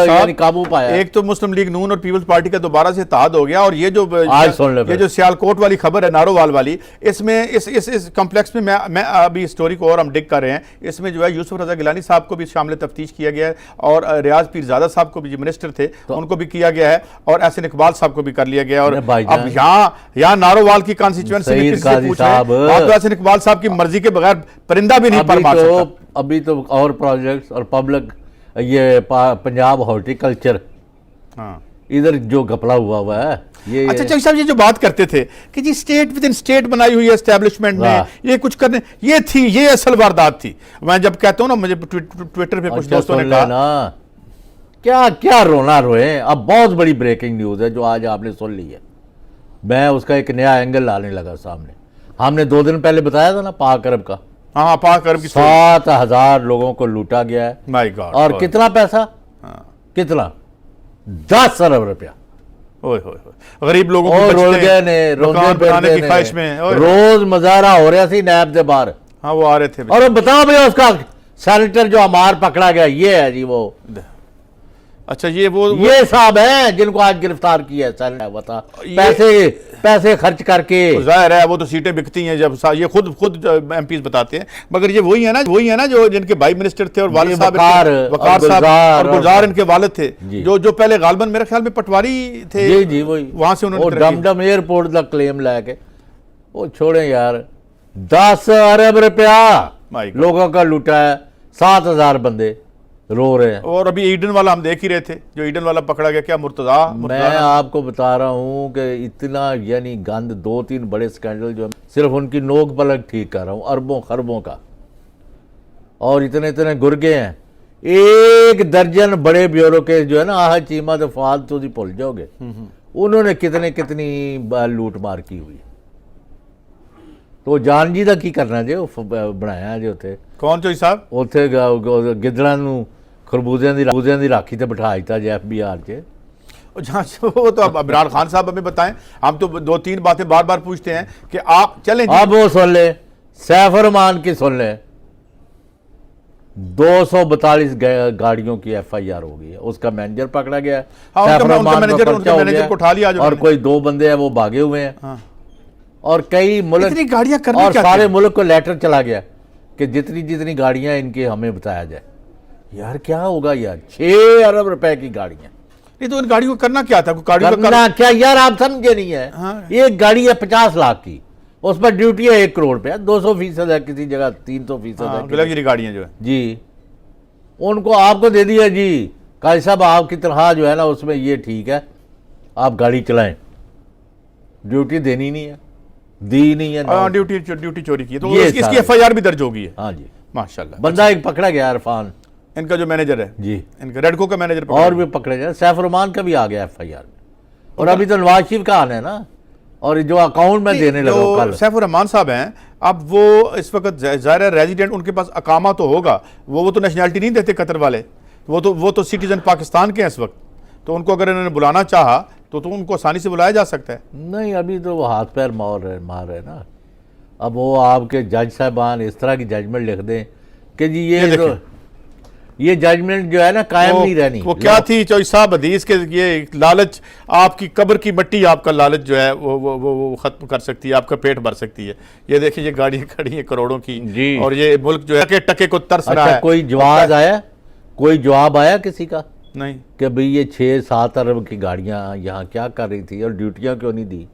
यानी काबू पाया। एक तो मुस्लिम लीग नून और पीपल्स पार्टी का दोबारा से इत्तेहाद हो गया, और ये जो आज सुन ले ये जो सियालकोट वाली खबर है, नारोवाल वाली, इसमें इस कॉम्प्लेक्स में मैं अभी स्टोरी को और हम डिग कर रहे हैं, इसमें जो है यूसुफ रजा गिलानी साहब को भी शामिल तफ्तीश किया गया है, और रियाज पीरजादा साहब को भी जो मिनिस्टर थे उनको भी किया गया है, और एहसन इकबाल साहब को भी कर लिया गया है। और अब यहाँ नारोवाल की कॉन्स्टिट्यूएंसी में किससे पूछ रहे हैं? आप तो एहसन इकबाल साहब की मर्जी के बगैर परिंदा भी नहीं पर मार सकता। अभी तो और प्रोजेक्ट्स और पब्लिक ये पंजाब हॉर्टिकल्चर, हाँ, इधर जो घपला हुआ है ये। अच्छा चौधरी साहब, ये जो बात करते थे कि जी स्टेट विद इन स्टेट बनाई हुई है एस्टेब्लिशमेंट ने, ये कुछ करने, ये थी, ये असल वारदात थी। मैं जब कहता हूँ ना, मुझे ट्विटर पे कुछ दोस्तों ने कहा ना क्या क्या रोना रोए। अब बहुत बड़ी ब्रेकिंग न्यूज है जो आज आपने सुन ली है, मैं उसका एक नया एंगल लाने लगा सामने। हमने 2 दिन पहले बताया था ना पाक अरब का, हाँ, पाक अरब की 7,000 लोगों को लूटा गया है। My God. और कितना पैसा? कितना? 10 अरब रुपया। ओए होए होए, गरीब लोगों को रोलगे ने मकान बनाने की ख्वाहिश में रोज मजारा हो रहा थी नैब के बाहर। हाँ, वो आ रहे थे। और बताओ भैया उसका सेनेटर जो हमार पकड़ा गया ये है जी वो। अच्छा, वो ये साहब हैं जिनको आज गिरफ्तार किया है सेनेटर, बता पैसे खर्च करके। जाहिर है वो तो सीटें बिकती हैं जब ये खुद एमपीज बताते हैं, मगर ये वही है ना जो जिनके भाई मिनिस्टर थे और वालिद साहब वकार साहब और गुलजार इनके वालिद थे, जो पहले गालबन मेरे ख्याल में पटवारी थे। जी जी, वही वहां से उन्होंने डमडम एयरपोर्ट का क्लेम लाके वो छोड़े यार। 10 अरब रुपया लोगों का लूटा है, 7,000 बंदे रो रहे हैं। और अभी ईडन वाला हम देख ही रहे थे, जो ईडन वाला पकड़ा गया, क्या मुर्तजा। मैं आपको बता रहा हूं कि इतना यानी गंद, 2-3 बड़े स्कैंडल जो है, सिर्फ उनकी नोक पलक ठीक कर रहा हूं, अरबों खरबों का, और इतने इतने गुर्गे हैं। 1 दर्जन बड़े ब्यूरो के जो है ना आह चीमा तो फालतू ही भूल जाओगे, उन्होंने कितनी लूट मार की हुई। तो जान जी का की करना जो बनाया जो थे कौन चोई साहब, ਉੱਥੇ ਗਿੱਦੜਾਂ ਨੂੰ ਖਰਬੂਜ਼ਿਆਂ ਦੀ ਰਾਖੀ ਤੇ ਬਿਠਾ ਦਿੱਤਾ ਜੇ FBI 'ਚ। जहाँ वो तो अब इमरान खान साहब हमें बताएं, हम तो 2-3 बातें बार बार पूछते हैं कि आप चलें। अब वो सुन ले, सैफ रहमान की सुन ले, 242 गाड़ियों की FIR हो गई है, उसका मैनेजर पकड़ा गया है। सैफ रहमान मैनेजर को उठा लिया, और कोई 2 बंदे हैं वो भागे हुए हैं। और कई मुल्क, इतनी गाड़ियां करने और सारे मुल्क को लेटर चला गया कि जितनी गाड़ियां इनकी हमें बताया जाए। यार क्या होगा यार, 6 अरब रुपए की गाड़ियां। नहीं तो इन गाड़ियों को करना क्या था? करना क्या यार, आप समझे नहीं है। हाँ। एक गाड़ी है 50 लाख की, उस पर ड्यूटी है 1 करोड़ पे, 200% है, किसी जगह 300% है गाड़ियां जो है जी। उनको आपको दे दिया जी, काजी साहब आपकी तरह जो है ना उसमें ये ठीक है, आप गाड़ी चलाएं, ड्यूटी देनी नहीं है, दी नहीं है, ड्यूटी चोरी की, तो इसकी FIR भी दर्ज होगी है। हाँ जी, माशाल्लाह। बंदा एक पकड़ा गया इरफान, इनका जो मैनेजर है जी, इनका रेडको का मैनेजर, और भी पकड़े गए। सैफ रहमान का भी आ गया FIR में। और अभी तो नवाज शरीफ का आना है ना। और जो अकाउंट में देने लगा जो कल। सैफुर रहमान साहब हैं, अब वो इस वक्त ज़ाहिर है रेजिडेंट, उनके पास अकामा तो होगा, वो तो नेशनैलिटी नहीं देते कतर वाले, वो तो सिटीजन पाकिस्तान के हैं इस वक्त। तो उनको अगर इन्होंने बुलाना चाहा तो उनको आसानी से बुलाया जा सकता है। नहीं, अभी तो वो हाथ पैर मार रहे ना। अब वो आपके जज साहबान इस तरह की जजमेंट लिख दें कि जी ये जजमेंट जो है ना कायम नहीं रहनी। वो क्या थी चौधरी साहब, हदीस के ये लालच, आपकी कब्र की मिट्टी आपका लालच जो है वो खत्म कर सकती है, आपका पेट भर सकती है। ये देखिए, ये गाड़ियां खड़ी हैं करोड़ों की जी। और ये मुल्क जो है टके को तरस रहा है। कोई जवाब आया किसी का नहीं कि भाई ये 6-7 अरब की गाड़ियां यहाँ क्या कर रही थी और ड्यूटियां क्यों नहीं दी?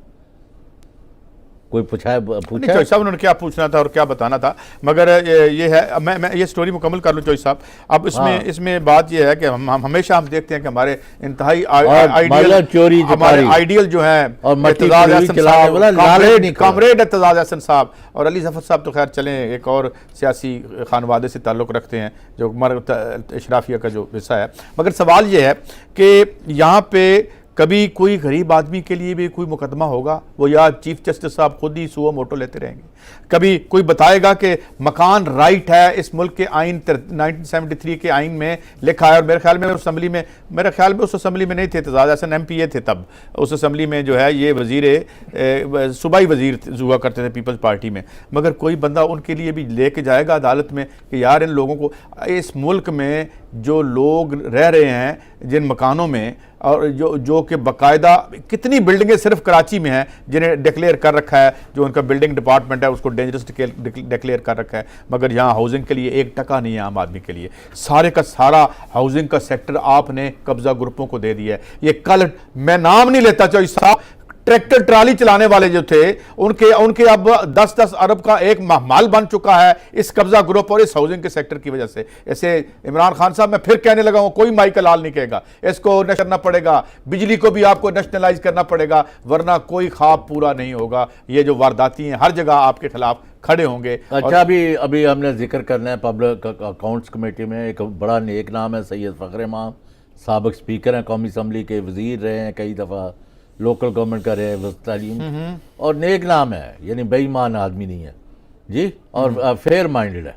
कोई पूछा? चौधरी साहब उन्होंने क्या पूछना था और क्या बताना था, मगर ये है, मैं ये स्टोरी मुकम्मल कर लूँ चौधरी साहब। अब इसमें बात ये है कि हम हमेशा देखते हैं कि हमारे इंतहाई आइडियल जो है कामरेड एतजाज हसन साहब और अली जफर साहब, तो खैर चलें, एक और सियासी खानवादे से ताल्लुक़ रखते हैं जो इशराफिया का जो हिस्सा है। मगर सवाल ये है कि यहाँ पे कभी कोई गरीब आदमी के लिए भी कोई मुकदमा होगा? वो या चीफ जस्टिस साहब खुद ही सुओ मोटो लेते रहेंगे? कभी कोई बताएगा कि मकान राइट है, इस मुल्क के आइन 1973 के आइन में लिखा है? और मेरे ख्याल में उस असम्बली में नहीं थे एतजाज हसन, MPA थे तब उस असम्बली में, जो है ये सूबाई वजीर हुआ करते थे पीपल्स पार्टी में। मगर कोई बंदा उनके लिए भी लेके जाएगा अदालत में कि यार इन लोगों को, इस मुल्क में जो लोग रह रहे हैं जिन मकानों में, और जो कि बाकायदा कितनी बिल्डिंगें सिर्फ कराची में हैं जिन्हें डिक्लेयर कर रखा है, जो उनका बिल्डिंग डिपार्टमेंट है उसको डेंजरस डिक्लेयर कर रखा है, मगर यहाँ हाउसिंग के लिए 1 टका नहीं है आम आदमी के लिए। सारे का सारा हाउसिंग का सेक्टर आपने कब्जा ग्रुपों को दे दिया है। ये कल, मैं नाम नहीं लेता चौधरी साहब, ट्रैक्टर ट्राली चलाने वाले जो थे उनके अब 10-10 अरब का एक माल बन चुका है इस कब्जा ग्रुप और इस हाउसिंग के सेक्टर की वजह से। ऐसे इमरान खान साहब, मैं फिर कहने लगा हूं, कोई माई का लाल नहीं कहेगा, इसको नशर करना पड़ेगा, बिजली को भी आपको नेशनलाइज करना पड़ेगा, वरना कोई ख्वाब पूरा नहीं होगा। ये जो वारदाती हैं हर जगह आपके खिलाफ खड़े होंगे। अच्छा, अभी हमने जिक्र करना है पब्लिक अकाउंट्स कमेटी में एक बड़ा नेक नाम है सैयद फ़खर इमाम, साबिक स्पीकर हैं कौमी असम्बली के, वजीर रहे हैं कई दफ़ा, लोकल गवर्नमेंट का रहे वज़ीर तालीम, और नेक नाम है, यानी बेईमान आदमी नहीं है जी, और फेयर माइंडेड है।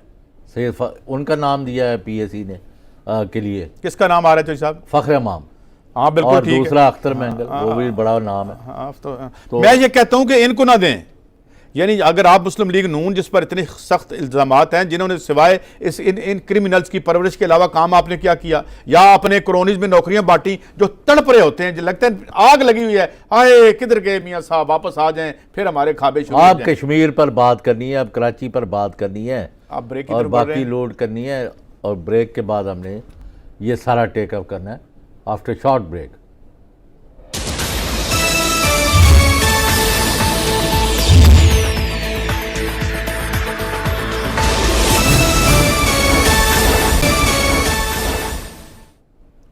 सैयद उनका नाम दिया है PAC ने के लिए। किसका नाम आ रहा है चौधरी साहब? फ़खर इमाम। हाँ बिल्कुल, और दूसरा अख्तर महंगल, वो भी बड़ा नाम है। तो मैं ये कहता हूँ कि इनको ना दें, यानी अगर आप मुस्लिम लीग नून, जिस पर इतने सख्त इल्ज़ामात हैं, जिन्होंने सिवाय इन क्रिमिनल्स की परवरिश के अलावा काम आपने क्या किया, या अपने कॉलोनीज में नौकरियां बांटी, जो तड़प रहे होते हैं, जो लगता है आग लगी हुई है, आए किधर गए मियाँ साहब, वापस आ जाएं, फिर हमारे खाबे शुरू। आप कश्मीर पर बात करनी है, अब कराची पर बात करनी है, आप ब्रेक और बाकी लोड करनी है, और ब्रेक के बाद हमने ये सारा टेकअप करना है after short break.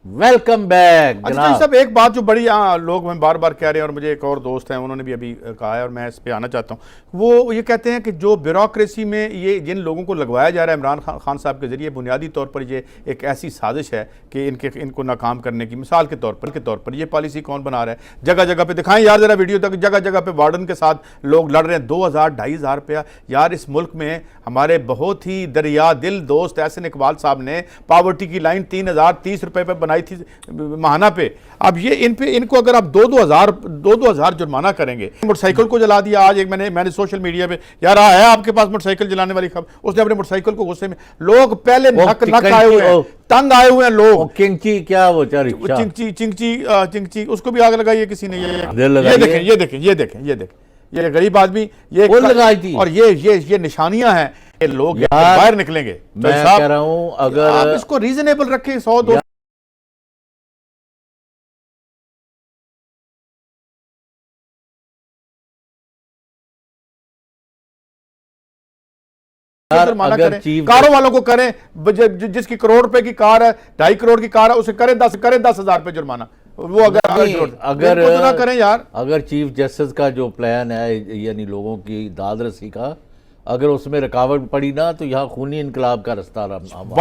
Welcome back. अच्छा साहब, एक बात जो बड़ी लोग मैं बार बार कह रहे हैं, और मुझे एक और दोस्त हैं उन्होंने भी अभी कहा है और मैं इस पे आना चाहता हूँ, वो ये कहते हैं कि जो ब्यूरोक्रेसी में ये जिन लोगों को लगवाया जा रहा है इमरान खान साहब के जरिए, बुनियादी तौर पर ये एक ऐसी साजिश है कि इनको नाकाम करने की। मिसाल के तौर पर ये पॉलिसी कौन बना रहा है? जगह जगह पे दिखाएं यार जरा वीडियो तक, जगह जगह पे वार्डन के साथ लोग लड़ रहे हैं, 2000-2500 रुपया। यार इस मुल्क में हमारे बहुत ही दरिया दिल दोस्त एहसन इकबाल साहब ने पावर्टी की लाइन 3030 रुपये पर बनाई थी महाना पे। अब ये इनको अगर आप 2-2 हज़ार जुर्माना करेंगे, मोटरसाइकिल को जला दिया। आज एक मैंने सोशल मीडिया पे, यार है आपके पास मोटरसाइकिल जलाने वाली खबर, उसने अपने मोटरसाइकिल को गुस्से में, लोग पहले नक आए हुए हैं, तंग आए हुए हैं लोग। चिंची क्या वो चिंची उसको भी आग लगाई है किसी ने। ये देखें ये गरीब आदमी ये लगाई थी, और ये निशानियां हैं, ये लोग बाहर निकलेंगे। मैं कह रहा हूं अगर आप इसको रीजनेबल रखें, 100-200 कारों वालों को करें, जिसकी करोड़ रुपए की कार है, 2.5 करोड़ की कार है, उसे करें 10,000 रुपए जुर्माना। वो अगर ना करें यार। अगर चीफ जस्टिस का जो प्लान है, यानी लोगों की दाद रसी का, अगर उसमें रुकावट पड़ी ना तो यहाँ खूनी इनकलाब का रास्ता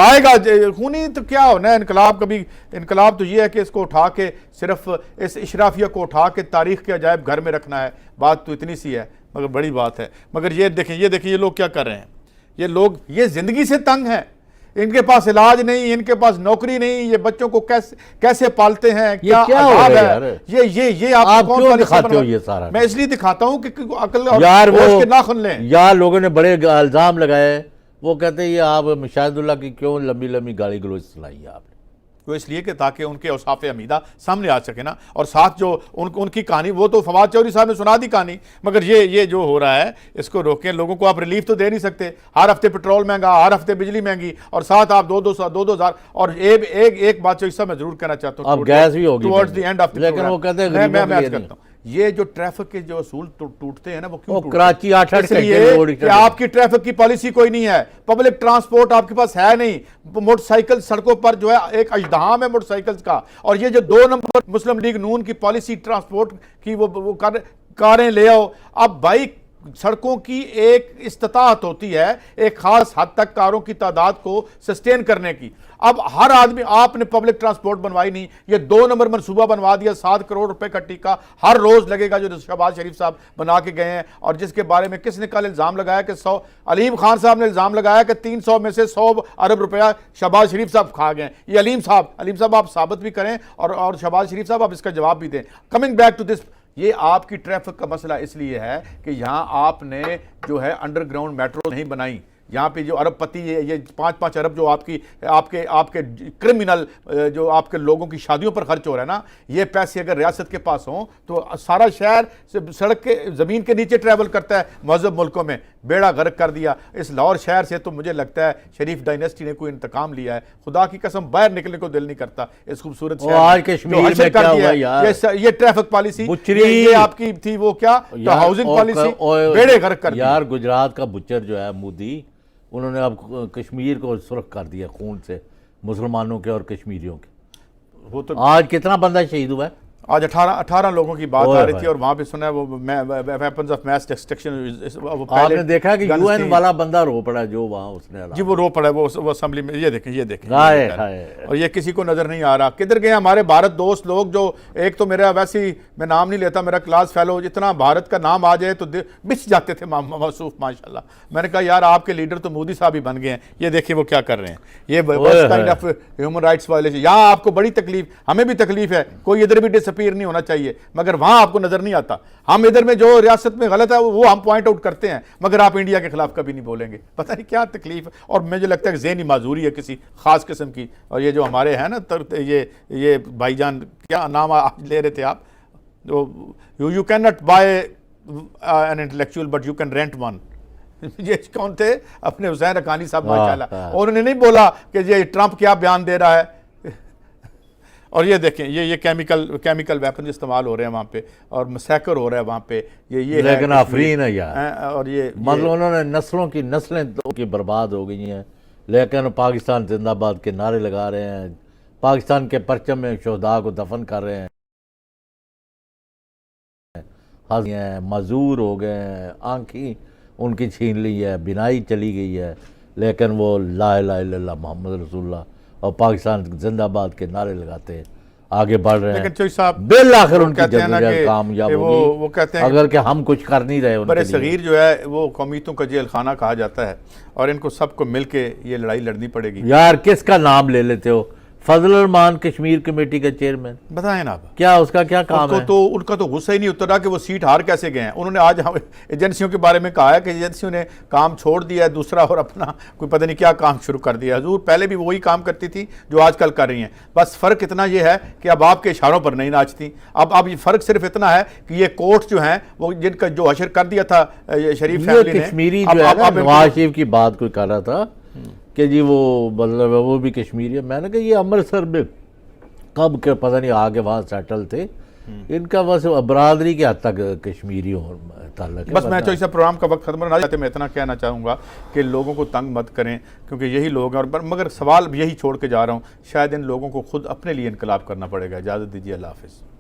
आएगा। खूनी तो क्या होना है इनकलाब, कभी इनकलाब तो ये है कि इसको उठा के सिर्फ इस इशराफिया को उठा के तारीख के अजायब घर में रखना है, बात तो इतनी सी है मगर बड़ी बात है। मगर ये देखें ये लोग क्या कर रहे हैं, ये लोग ये ज़िंदगी से तंग हैं, इनके पास इलाज नहीं, इनके पास नौकरी नहीं, ये बच्चों को कैसे पालते हैं, क्या अदाब है ये आप क्यों दिखाते हो ये सारा? मैं इसलिए दिखाता हूं कि अकल और यार होश के नाखून लें। यार लोगों ने बड़े इल्जाम लगाए, वो कहते हैं ये आप शाहिदुल्लाह की क्यों लंबी लंबी गाली गलौज चलाई आपने? तो इसलिए कि ताकि उनके औसाफ हमीदा सामने आ सके ना, और साथ जो उनकी कहानी वो तो फवाद चौधरी साहब ने सुना दी कहानी, मगर ये जो हो रहा है इसको रोकें। लोगों को आप रिलीफ तो दे नहीं सकते, हर हफ्ते पेट्रोल महंगा, हर हफ्ते बिजली महंगी, और साथ आप 2,000 और एक बात जो हिस्सा मैं जरूर कहना चाहता हूँ, अब गैस भी होगी towards the end of the, लेकिन वो कहते हैं मैं करता हूँ ये जो ट्रैफिक के जो असूल टूटते हैं ना, वो क्यों कराची 8-8 घंटे आपकी ट्रैफिक की पॉलिसी कोई नहीं है, पब्लिक ट्रांसपोर्ट आपके पास है नहीं, मोटरसाइकिल सड़कों पर जो है एक अजदाम है मोटरसाइकिल्स का, और ये जो 2 नंबर मुस्लिम लीग नून की पॉलिसी ट्रांसपोर्ट की वो कारें ले आओ। अब भाई सड़कों की एक इस्तिताअत होती है एक खास हद तक कारों की तादाद को सस्टेन करने की। अब हर आदमी, आपने पब्लिक ट्रांसपोर्ट बनवाई नहीं, ये 2 नंबर मनसूबा बनवा दिया, 7 करोड़ रुपए का टीका हर रोज लगेगा जो शहबाज शरीफ साहब बना के गए हैं, और जिसके बारे में किसने कल इल्जाम लगाया कि अलीम खान साहब ने इल्जाम लगाया कि 300 में से 100 अरब रुपया शहबाज शरीफ साहब खा गए। ये अलीम साहब आप साबित भी करें और शहबाज शरीफ साहब आप इसका जवाब भी दें। कमिंग बैक टू दिस, ये आपकी ट्रैफिक का मसला इसलिए है कि यहाँ आपने जो है अंडरग्राउंड मेट्रो नहीं बनाई। यहाँ पे जो अरबपति ये 5-5 अरब जो आपके क्रिमिनल जो आपके लोगों की शादियों पर खर्च हो रहा है ना, ये पैसे अगर रियासत के पास हों तो सारा शहर सड़क के ज़मीन के नीचे ट्रैवल करता है। मज़हब मुल्कों में बेड़ा गर्क कर दिया। इस लाहौर शहर से तो मुझे लगता है शरीफ डायनेस्टी ने कोई इंतकाम लिया है, खुदा की कसम बाहर निकलने को दिल नहीं करता इस खूबसूरत शहर। आज कश्मीर में क्या हुआ यार, ये ट्रैफक पॉलिसी ये आपकी थी, वो क्या हाउसिंग पॉलिसी बेड़े गर्क कर यार। गुजरात का बुच्चर जो है मोदी, उन्होंने अब कश्मीर को सुर्ख कर दिया खून से, मुसलमानों के और कश्मीरियों के। वो तो आज कितना बंदा शहीद हुआ है? आज 18 लोगों की बात आ रही थी, और वहां पे सुना है वो वेपन्स ऑफ मैस डिस्ट्रक्शन। आपने देखा कि यूएन वाला बंदा रो पड़ा जो वहां उसने जी, वो रो पड़ा है, वो असेंबली में। ये देखें और ये किसी को नजर नहीं आ रहा। किधर गए हमारे भारत दोस्त लोग जो, एक तो मेरा वैसे ही मैं नाम नहीं लेता, मेरा क्लास फेलो, जितना भारत का नाम आ जाए तो बिछ जाते थे मसूफ माशाल्लाह। मैंने कहा यार आपके लीडर तो मोदी साहब ही बन गए हैं। ये देखिए वो क्या कर रहे हैं, ये kind of human rights violation. यहाँ आपको बड़ी तकलीफ, हमें भी तकलीफ है, कोई इधर भी डिसअपीयर नहीं होना चाहिए, मगर वहां आपको नजर नहीं आता। हम इधर में जो रियासत में गलत है वो हम पॉइंट आउट करते हैं, मगर आप इंडिया के खिलाफ कभी नहीं बोलेंगे। पता नहीं क्या तकलीफ है, और मुझे लगता है कि ज़हनी माजूरी है किसी खास किस्म की। और ये जो हमारे हैं ना ये भाईजान, क्या नाम आज ले रहे थे आप, you can not buy an intellectual but you can rent one. ये कौन थे? अपने हुसैन हक्कानी साहब माशाल्लाह। उन्होंने नहीं बोला कि ये ट्रंप क्या बयान दे रहा है। और ये देखें ये केमिकल वेपन इस्तेमाल हो रहे हैं वहाँ पे, और मसैकर हो रहा है वहाँ पे। ये लेकिन आफरीन है यार, और ये मतलब उन्होंने नस्लें तो की बर्बाद हो गई हैं, लेकिन पाकिस्तान जिंदाबाद के नारे लगा रहे हैं, पाकिस्तान के परचम में शोहदा को दफन कर रहे हैं, मजूर हो गए हैं, आंखें उनकी छीन ली है, बिनाई चली गई है, लेकिन वो ला इलाहा इल्लल्लाह मोहम्मद रसूलुल्लाह और पाकिस्तान जिंदाबाद के नारे लगाते आगे बढ़ रहे हैं। लेकिन साहब बिल आखिर उनकी जद्दोजहद कामयाब होगी। वो कहते हैं अगर कि हम कुछ कर नहीं रहे। बड़े सगीर जो है वो कौमियतों का जेल खाना कहा जाता है, और इनको सबको मिलके ये लड़ाई लड़नी पड़ेगी। यार किसका नाम ले लेते हो? फजल रहमान कश्मीर कमेटी का चेयरमैन, बताएं ना क्या उसका क्या काम है? उनका तो गुस्सा ही नहीं उतरा कि वो सीट हार कैसे गए हैं। उन्होंने आज एजेंसियों के बारे में कहा है कि एजेंसियों ने काम छोड़ दिया है दूसरा, और अपना कोई पता नहीं क्या काम शुरू कर दिया। हजूर पहले भी वही काम करती थी जो आजकल कर रही हैं, बस फ़र्क इतना ये है कि अब आपके इशारों पर नहीं नाचती। अब ये फ़र्क सिर्फ इतना है कि ये कोर्ट जो हैं वो जिनका जो हशर कर दिया था शरीफ फैमिली ने, कश्मीरी जो है ना, नवाज शरीफ की बात कोई कर रहा था कि जी वो मतलब वो भी कश्मीरी है। मैंने कहा ये अमृतसर में कब के पता नहीं आगे वहाँ सेटल थे, इनका बस बरादरी के हद तक कश्मीरी और ताल्लुक है। बस मैं तो इस प्रोग्राम का वक्त खत्म होना चाहते, मैं इतना कहना चाहूँगा कि लोगों को तंग मत करें, क्योंकि यही लोग हैं। और मगर सवाल यही छोड़ के जा रहा हूँ, शायद इन लोगों को खुद अपने लिए इनकलाब करना पड़ेगा। इजाज़त दीजिए, अल्लाह हाफ़िज़।